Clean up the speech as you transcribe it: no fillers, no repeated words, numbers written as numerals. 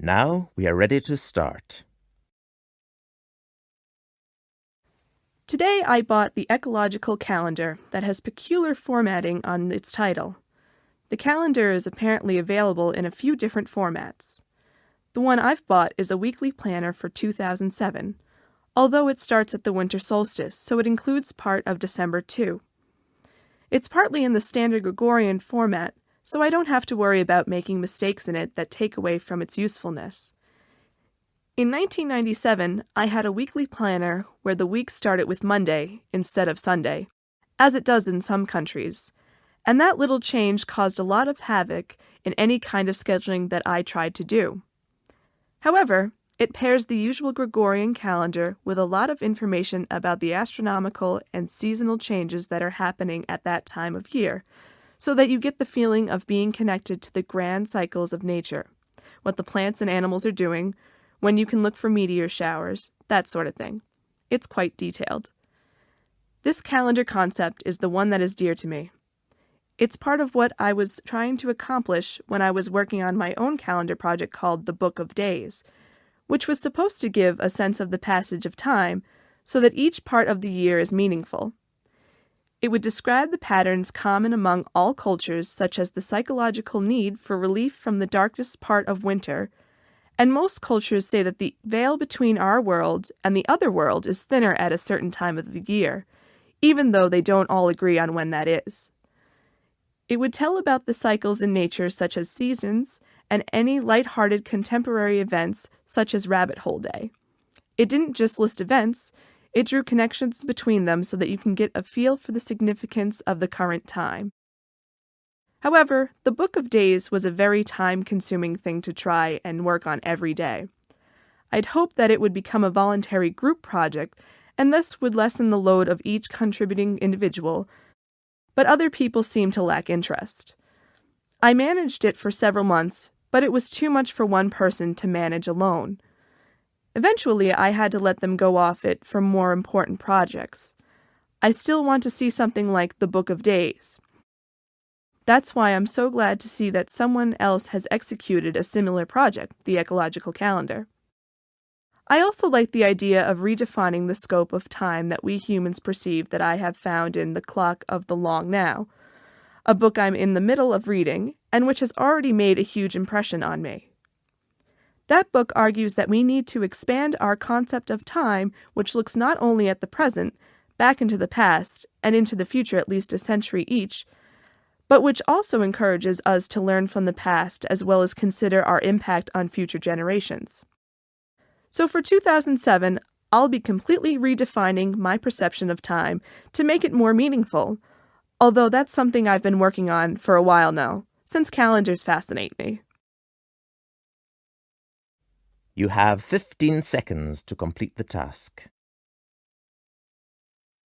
Now we are ready to start. Today I bought the ecological calendar that has peculiar formatting on its title. The calendar is apparently available in a few different formats. The one I've bought is a weekly planner for 2007, although it starts at the winter solstice, so it includes part of December too. It's partly in the standard Gregorian format, so I don't have to worry about making mistakes in it that take away from its usefulness. In 1997, I had a weekly planner where the week started with Monday instead of Sunday, as it does in some countries, and that little change caused a lot of havoc in any kind of scheduling that I tried to do. However, it pairs the usual Gregorian calendar with a lot of information about the astronomical and seasonal changes that are happening at that time of year, so that you get the feeling of being connected to the grand cycles of nature, what the plants and animals are doing, when you can look for meteor showers, that sort of thing. It's quite detailed. This calendar concept is the one that is dear to me. It's part of what I was trying to accomplish when I was working on my own calendar project called the Book of Days, which was supposed to give a sense of the passage of time so that each part of the year is meaningful. It would describe the patterns common among all cultures, such as the psychological need for relief from the darkest part of winter, and most cultures say that the veil between our world and the other world is thinner at a certain time of the year, even though they don't all agree on when that is. It would tell about the cycles in nature such as seasons and any light-hearted contemporary events such as Rabbit Hole Day. It didn't just list events, it drew connections between them so that you can get a feel for the significance of the current time. However, the Book of Days was a very time-consuming thing to try and work on every day. I'd hoped that it would become a voluntary group project and thus would lessen the load of each contributing individual, but other people seemed to lack interest. I managed it for several months, but it was too much for one person to manage alone. Eventually, I had to let them go off it for more important projects. I still want to see something like the Book of Days. That's why I'm so glad to see that someone else has executed a similar project, the ecological calendar. I also like the idea of redefining the scope of time that we humans perceive that I have found in The Clock of the Long Now, a book I'm in the middle of reading and which has already made a huge impression on me. That book argues that we need to expand our concept of time, which looks not only at the present, back into the past, and into the future at least a century each, but which also encourages us to learn from the past as well as consider our impact on future generations. So for 2007, I'll be completely redefining my perception of time to make it more meaningful, although that's something I've been working on for a while now, since calendars fascinate me. You have 15 seconds to complete the task.